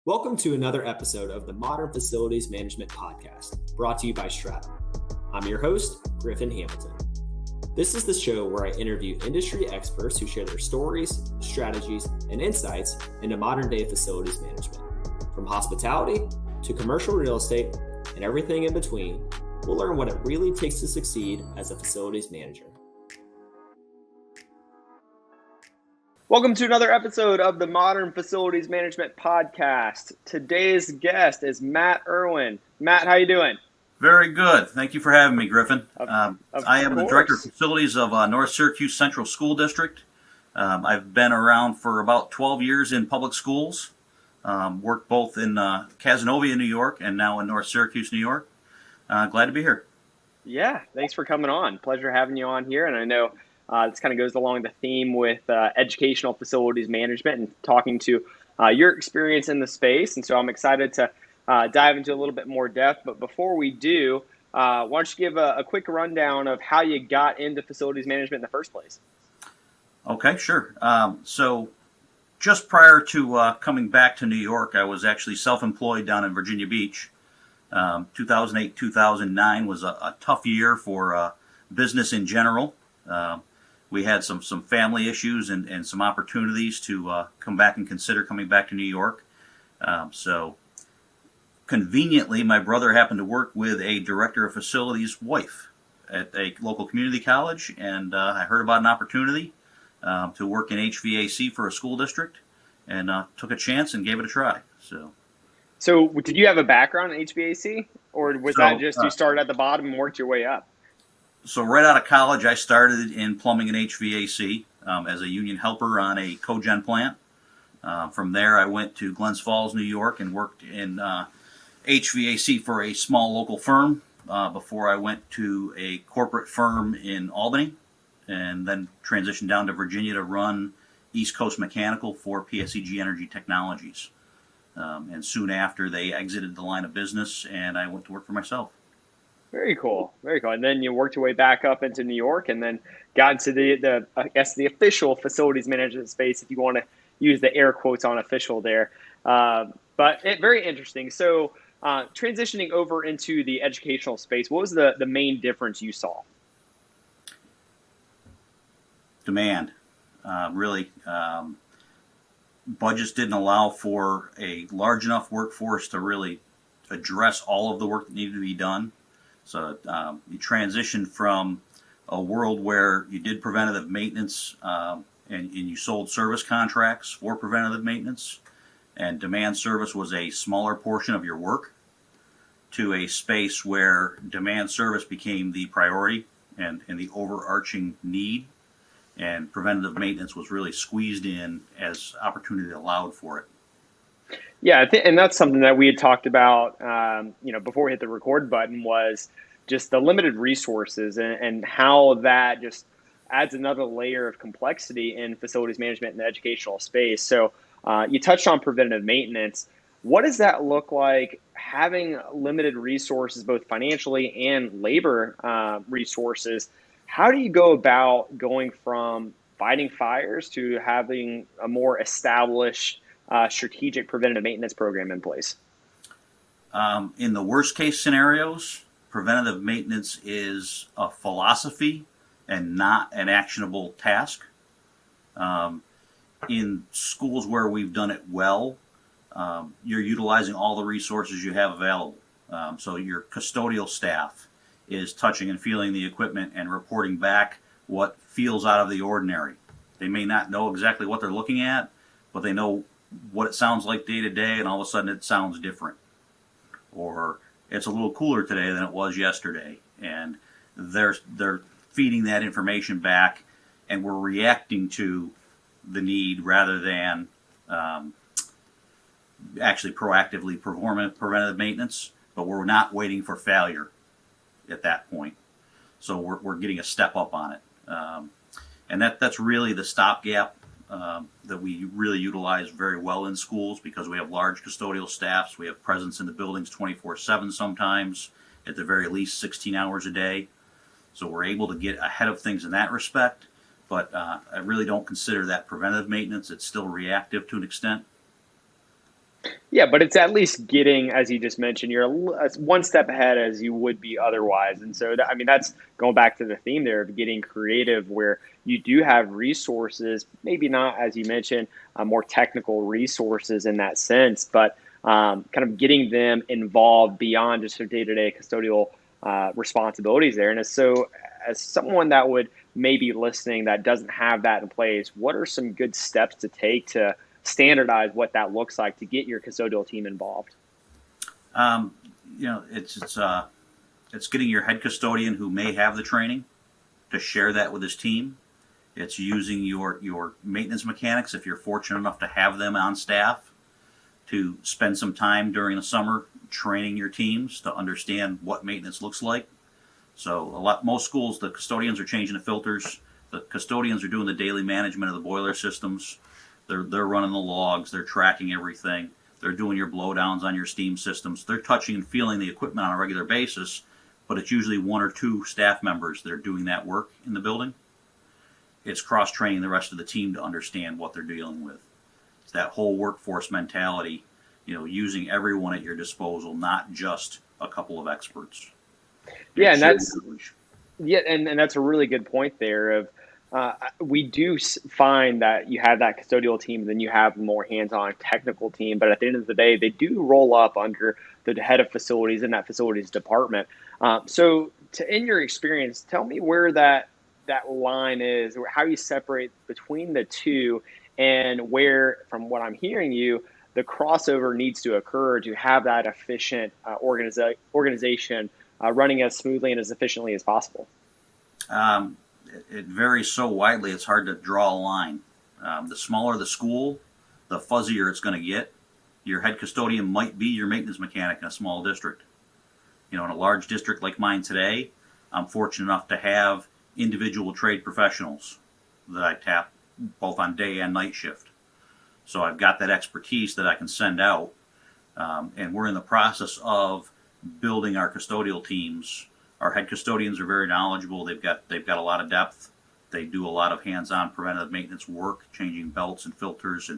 Welcome to another episode of the Modern Facilities Management Podcast, brought to you by Stratum. I'm your host, Griffin Hamilton. This is the show where I interview industry experts who share their stories, strategies, and insights into modern-day facilities management. From hospitality to commercial real estate and everything in between, we'll learn what it really takes to succeed as a facilities manager. Welcome to another episode of the Modern Facilities Management Podcast. Today's guest is Matt Erwin. Matt, how you doing? Very good. Thank you for having me, Griffin. I am the Director of Facilities of North Syracuse Central School District. I've been around for about 12 years in public schools. Worked both in Casanova, New York, and now in North Syracuse, New York. Glad to be here. Yeah, thanks for coming on. Pleasure having you on here. And I know this kind of goes along the theme with educational facilities management and talking to your experience in the space. And so I'm excited to dive into a little bit more depth. But before we do, why don't you give a quick rundown of how you got into facilities management in the first place? Okay, sure. So just prior to coming back to New York, I was actually self-employed down in Virginia Beach. 2008, 2009 was a tough year for business in general. We had some family issues and some opportunities to come back and consider coming back to New York. So conveniently, my brother happened to work with a director of facilities wife at a local community college, and I heard about an opportunity to work in HVAC for a school district, and took a chance and gave it a try. So did you have a background in HVAC, or was that just you started at the bottom and worked your way up? So right out of college, I started in plumbing and HVAC as a union helper on a cogen plant. From there, I went to Glens Falls, New York, and worked in HVAC for a small local firm before I went to a corporate firm in Albany, and then transitioned down to Virginia to run East Coast Mechanical for PSEG Energy Technologies. And soon after, they exited the line of business, and I went to work for myself. Very cool. Very cool. And then you worked your way back up into New York and then got into the official facilities management space, if you want to use the air quotes on official there. Very interesting. So transitioning over into the educational space, what was the main difference you saw? Demand. Really, budgets didn't allow for a large enough workforce to really address all of the work that needed to be done. So you transitioned from a world where you did preventative maintenance and you sold service contracts for preventative maintenance, and demand service was a smaller portion of your work, to a space where demand service became the priority and the overarching need, and preventative maintenance was really squeezed in as opportunity allowed for it. Yeah, and that's something that we had talked about, before we hit the record button, was just the limited resources and how that just adds another layer of complexity in facilities management in the educational space. So you touched on preventative maintenance. What does that look like, having limited resources, both financially and labor resources? How do you go about going from fighting fires to having a more established strategic preventative maintenance program in place? In the worst case scenarios, preventative maintenance is a philosophy and not an actionable task. In schools where we've done it well, you're utilizing all the resources you have available. So your custodial staff is touching and feeling the equipment and reporting back what feels out of the ordinary. They may not know exactly what they're looking at, but they know what it sounds like day to day, and all of a sudden it sounds different. Or it's a little cooler today than it was yesterday. And they're feeding that information back, and we're reacting to the need rather than actually proactively performing preventative maintenance, but we're not waiting for failure at that point. So we're getting a step up on it. And that's really the stopgap that we really utilize very well in schools, because we have large custodial staffs. We have presence in the buildings 24/7 sometimes, at the very least 16 hours a day. So we're able to get ahead of things in that respect. But I really don't consider that preventative maintenance. It's still reactive to an extent. Yeah, but it's at least getting, as you just mentioned, you're one step ahead as you would be otherwise. And so, that's going back to the theme there of getting creative, where you do have resources, maybe not, as you mentioned, more technical resources in that sense, but kind of getting them involved beyond just their day-to-day custodial responsibilities there. And as someone that would maybe listening that doesn't have that in place, what are some good steps to take to standardize what that looks like to get your custodial team involved? Um, it's getting your head custodian who may have the training to share that with his team. It's using your maintenance mechanics, if you're fortunate enough to have them on staff, to spend some time during the summer training your teams to understand what maintenance looks like. So most schools, the custodians are changing the filters. The custodians are doing the daily management of the boiler systems. They're running the logs. They're tracking everything. They're doing your blowdowns on your steam systems. They're touching and feeling the equipment on a regular basis, but it's usually one or two staff members that are doing that work in the building. It's cross-training the rest of the team to understand what they're dealing with. It's that whole workforce mentality, using everyone at your disposal, not just a couple of experts. Yeah, and that's a really good point there. Of we do find that you have that custodial team, and then you have a more hands-on technical team. But at the end of the day, they do roll up under the head of facilities in that facilities department. So, in your experience, tell me where that line is, or how you separate between the two, and where, from what I'm hearing you, the crossover needs to occur to have that efficient organization running as smoothly and as efficiently as possible. It varies so widely, it's hard to draw a line. The smaller the school, the fuzzier it's going to get. Your head custodian might be your maintenance mechanic in a small district. In a large district like mine today, I'm fortunate enough to have individual trade professionals that I tap both on day and night shift. So I've got that expertise that I can send out, and we're in the process of building our custodial teams. Our head custodians are very knowledgeable. They've got a lot of depth. They do a lot of hands-on preventative maintenance work, changing belts and filters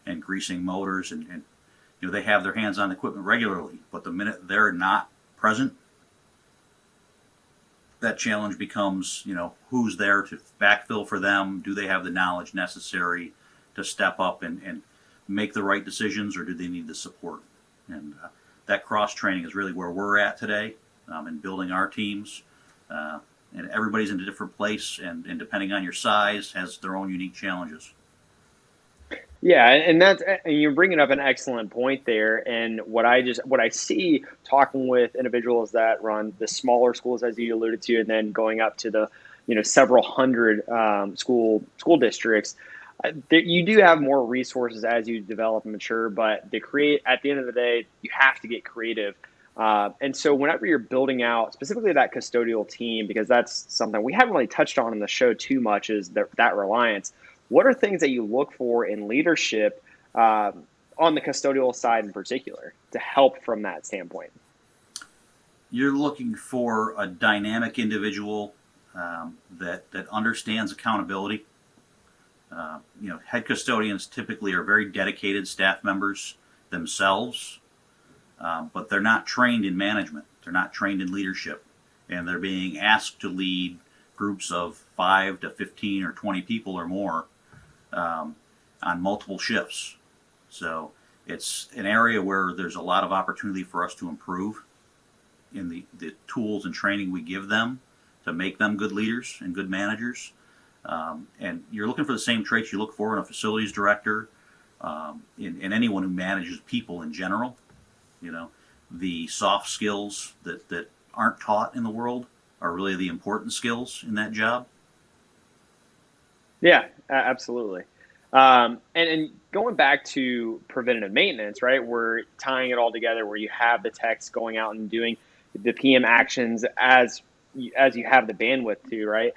and greasing motors, and they have their hands on equipment regularly. But the minute they're not present, that challenge becomes, who's there to backfill for them? Do they have the knowledge necessary to step up and make the right decisions, or do they need the support? And that cross-training is really where we're at today in building our teams. And everybody's in a different place, and depending on your size, has their own unique challenges. Yeah, and you're bringing up an excellent point there. And what I see talking with individuals that run the smaller schools, as you alluded to, and then going up to the several hundred school districts, you do have more resources as you develop and mature. But at the end of the day, you have to get creative. And so whenever you're building out specifically that custodial team, because that's something we haven't really touched on in the show too much, is that reliance. What are things that you look for in leadership on the custodial side in particular to help from that standpoint? You're looking for a dynamic individual that understands accountability. Head custodians typically are very dedicated staff members themselves, but they're not trained in management. They're not trained in leadership, and they're being asked to lead groups of 5 to 15 or 20 people or more on multiple shifts. So it's an area where there's a lot of opportunity for us to improve in the tools and training we give them to make them good leaders and good managers. And you're looking for the same traits you look for in a facilities director, in anyone who manages people in general. The soft skills that aren't taught in the world are really the important skills in that job. Yeah, absolutely. And going back to preventative maintenance, right? We're tying it all together where you have the techs going out and doing the PM actions as you have the bandwidth to, right?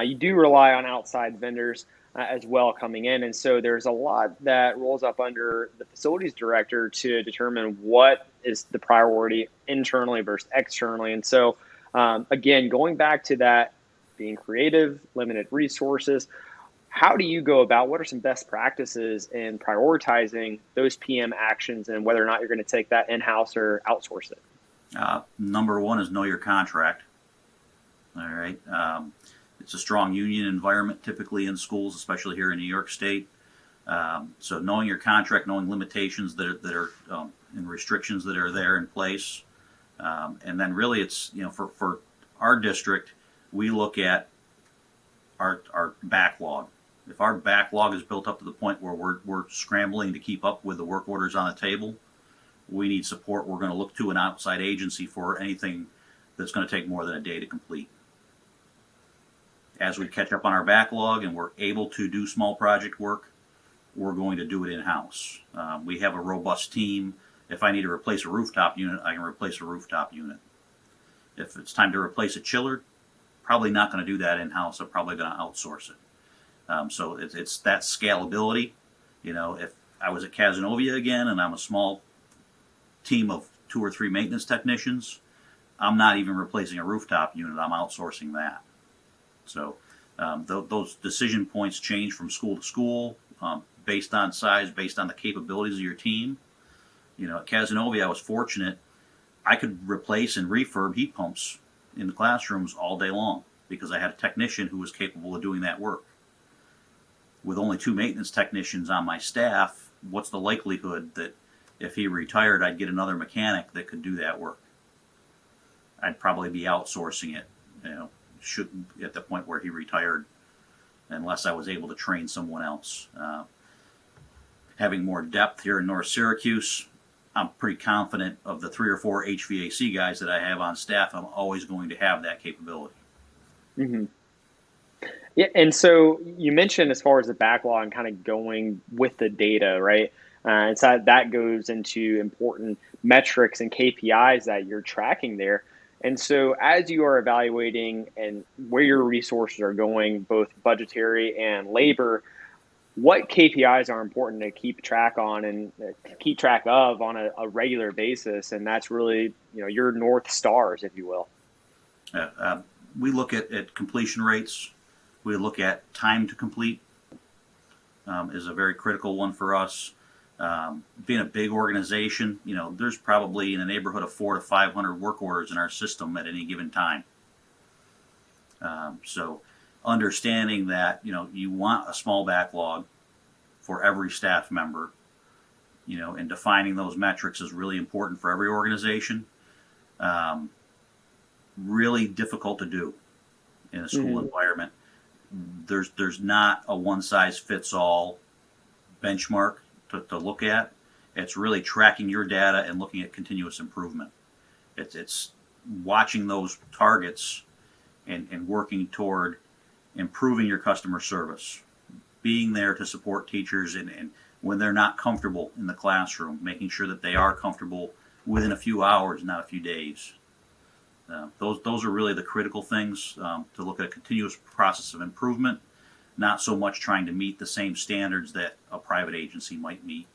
You do rely on outside vendors as well coming in. And so there's a lot that rolls up under the facilities director to determine what is the priority internally versus externally. And so, again, going back to that, being creative, limited resources, How do you go about, what are some best practices in prioritizing those PM actions and whether or not you're going to take that in-house or outsource it? Number one is know your contract. All right. It's a strong union environment typically in schools, especially here in New York State. So knowing your contract, knowing limitations that are and restrictions that are there in place. And then really it's, for our district, we look at our backlog. If our backlog is built up to the point where we're scrambling to keep up with the work orders on the table, we need support. We're going to look to an outside agency for anything that's going to take more than a day to complete. As we catch up on our backlog and we're able to do small project work, we're going to do it in-house. We have a robust team. If I need to replace a rooftop unit, I can replace a rooftop unit. If it's time to replace a chiller, probably not going to do that in-house. I'm probably going to outsource it. So it's that scalability. If I was at Casanova again and I'm a small team of 2 or 3 maintenance technicians, I'm not even replacing a rooftop unit. I'm outsourcing that. So those decision points change from school to school, based on size, based on the capabilities of your team. At Casanova, I was fortunate. I could replace and refurb heat pumps in the classrooms all day long because I had a technician who was capable of doing that work. With only 2 maintenance technicians on my staff, what's the likelihood that if he retired, I'd get another mechanic that could do that work? I'd probably be outsourcing it, at the point where he retired, unless I was able to train someone else. Having more depth here in North Syracuse, I'm pretty confident of the 3 or 4 HVAC guys that I have on staff. I'm always going to have that capability. Mm-hmm. Yeah, and so you mentioned as far as the backlog and kind of going with the data, right? And so that goes into important metrics and KPIs that you're tracking there. And so as you are evaluating and where your resources are going, both budgetary and labor, what KPIs are important to keep track on and keep track of on a regular basis? And that's really, your North Stars, if you will. We look at completion rates. We look at time to complete is a very critical one for us. Being a big organization, there's probably in the neighborhood of 400 to 500 work orders in our system at any given time. So understanding that, you want a small backlog for every staff member, and defining those metrics is really important for every organization. Really difficult to do in a school environment. There's not a one-size-fits-all benchmark to look at. It's really tracking your data and looking at continuous improvement. It's watching those targets and working toward improving your customer service, being there to support teachers and when they're not comfortable in the classroom, making sure that they are comfortable within a few hours, not a few days. Those are really the critical things, to look at a continuous process of improvement, not so much trying to meet the same standards that a private agency might meet.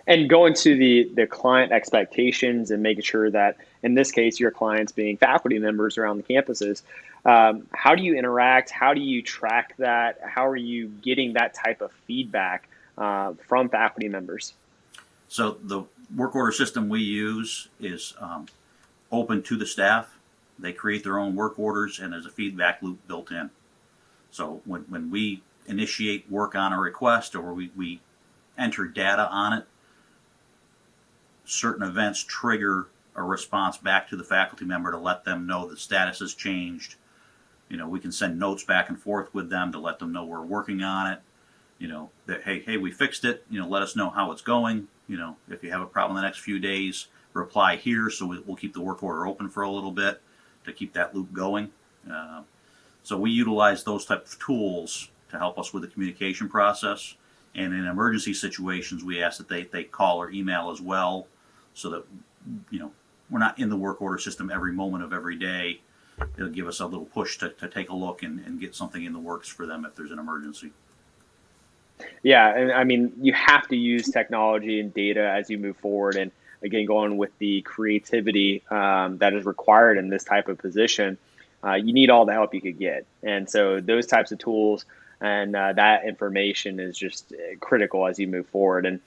And going to the client expectations and making sure that, in this case, your clients being faculty members around the campuses, how do you interact? How do you track that? How are you getting that type of feedback from faculty members? So the work order system we use is open to the staff. They create their own work orders, and there's a feedback loop built in. So when we initiate work on a request or we enter data on it, certain events trigger a response back to the faculty member to let them know the status has changed. We can send notes back and forth with them to let them know we're working on it. That, hey, we fixed it. Let us know how it's going. If you have a problem in the next few days, reply here, so we'll keep the work order open for a little bit to keep that loop going. So we utilize those type of tools to help us with the communication process. And in emergency situations, we ask that they call or email as well, so that we're not in the work order system every moment of every day. It'll give us a little push to take a look and get something in the works for them if there's an emergency. Yeah, and I mean, you have to use technology and data as you move forward. And again, going with the creativity that is required in this type of position, you need all the help you could get. And so those types of tools And that information is just critical as you move forward. And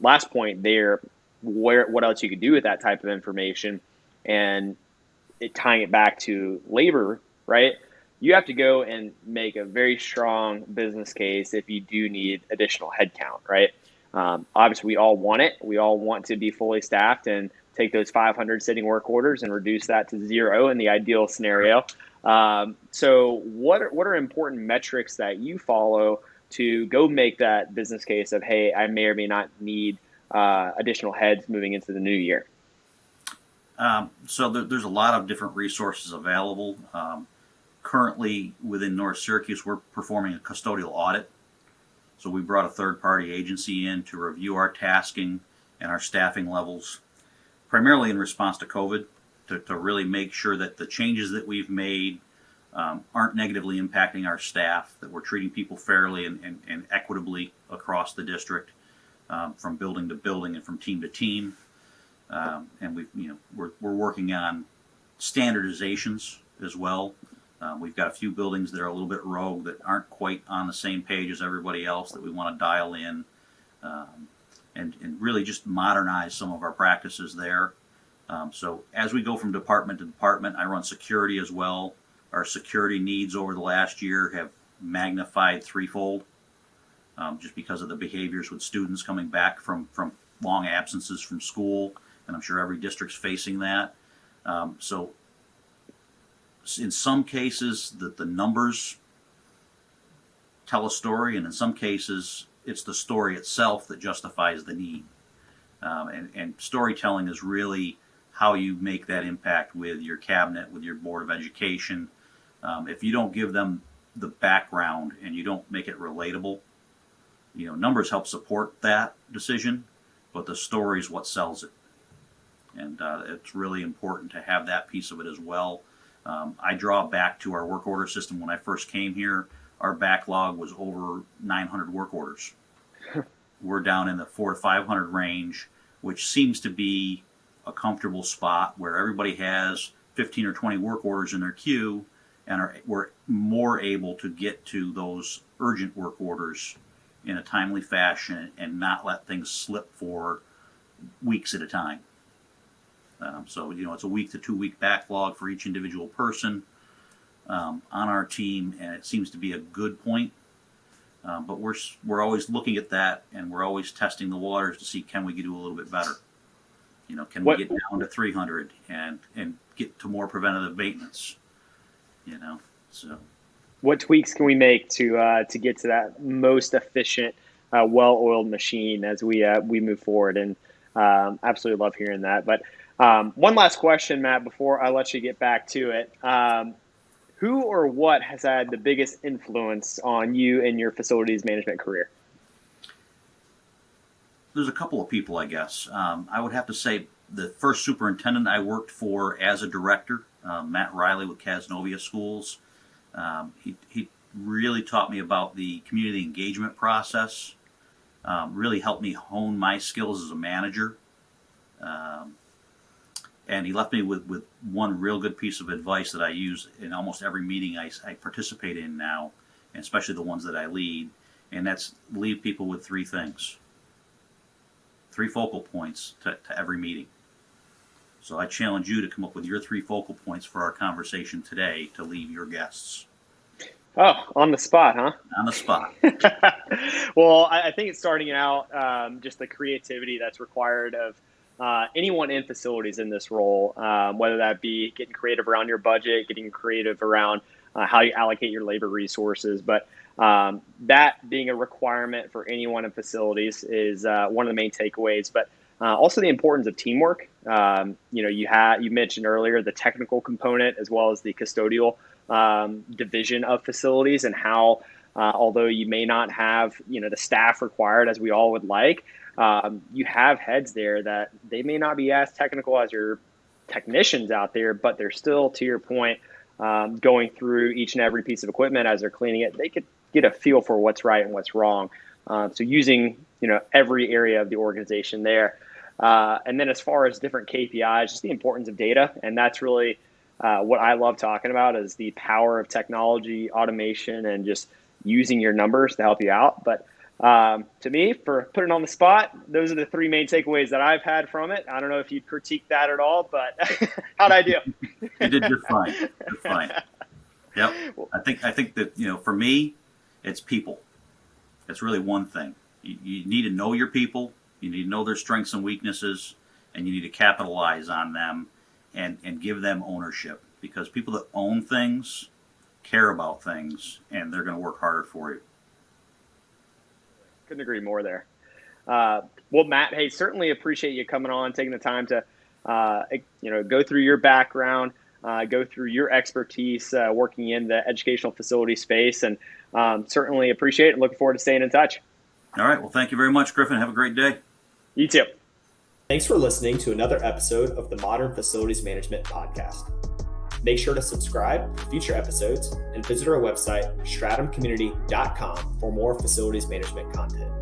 last point there, what else you could do with that type of information, and tying it back to labor, right? You have to go and make a very strong business case if you do need additional headcount, right? Obviously, we all want it. We all want to be fully staffed and take those 500 sitting work orders and reduce that to 0 in the ideal scenario. So what are important metrics that you follow to go make that business case of, hey, I may or may not need additional heads moving into the new year? So there's a lot of different resources available. Currently, within North Syracuse, we're performing a custodial audit. So we brought a third-party agency in to review our tasking and our staffing levels, primarily in response to COVID, to really make sure that the changes that we've made aren't negatively impacting our staff, that we're treating people fairly and equitably across the district, from building to building and from team to team. And we're working on standardizations as well. We've got a few buildings that are a little bit rogue, that aren't quite on the same page as everybody else, that we want to dial in, and really just modernize some of our practices there. So as we go from department to department, I run security as well. Our security needs over the last year have magnified threefold, just because of the behaviors with students coming back from long absences from school. And I'm sure every district's facing that. So in some cases, the numbers tell a story, and in some cases, it's the story itself that justifies the need. And storytelling is really how you make that impact with your cabinet, with your Board of Education. If you don't give them the background and you don't make it relatable, numbers help support that decision, but the story is what sells it. And it's really important to have that piece of it as well. I draw back to our work order system. When I first came here, our backlog was over 900 work orders. We're down in the 400 to 500 range, which seems to be a comfortable spot where everybody has 15 or 20 work orders in their queue, and we're more able to get to those urgent work orders in a timely fashion and not let things slip for weeks at a time. So it's a week to 2 week backlog for each individual person on our team, and it seems to be a good point. But we're always looking at that, and we're always testing the waters to see, can we do a little bit better? Can we get down to 300 and get to more preventative maintenance? So what tweaks can we make to get to that most efficient, well-oiled machine as we move forward? And absolutely love hearing that. But one last question, Matt, before I let you get back to it. Who or what has had the biggest influence on you in your facilities management career? There's a couple of people, I guess. I would have to say the first superintendent I worked for as a director, Matt Riley with Casnovia Schools. He really taught me about the community engagement process, really helped me hone my skills as a manager. And he left me with one real good piece of advice that I use in almost every meeting I participate in now, and especially the ones that I lead, and that's leave people with three things. 3 focal points to every meeting. So I challenge you to come up with your 3 focal points for our conversation today to leave your guests. Oh, on the spot, huh? On the spot. Well, I think it's starting out just the creativity that's required of anyone in facilities in this role, whether that be getting creative around your budget, getting creative around how you allocate your labor resources. But that being a requirement for anyone in facilities is one of the main takeaways. But also the importance of teamwork. You mentioned earlier the technical component as well as the custodial division of facilities, and how although you may not have the staff required as we all would like, you have heads there that they may not be as technical as your technicians out there, but they're still, to your point, going through each and every piece of equipment as they're cleaning it. They could get a feel for what's right and what's wrong. So using every area of the organization there. And then as far as different KPIs, just the importance of data. And that's really what I love talking about, is the power of technology, automation, and just using your numbers to help you out. But to me, for putting on the spot, those are the three main takeaways that I've had from it. I don't know if you'd critique that at all, but how'd I do? You did just fine. Just fine. Yep. I think that, for me, it's people. It's really one thing. You need to know your people. You need to know their strengths and weaknesses, and you need to capitalize on them and give them ownership, because people that own things care about things, and they're going to work harder for you. Couldn't agree more there. Well, Matt, hey, certainly appreciate you coming on, taking the time to, go through your background, go through your expertise working in the educational facility space, and certainly appreciate it and looking forward to staying in touch. All right. Well, thank you very much, Griffin. Have a great day. You too. Thanks for listening to another episode of the Modern Facilities Management Podcast. Make sure to subscribe for future episodes and visit our website, stratumcommunity.com, for more facilities management content.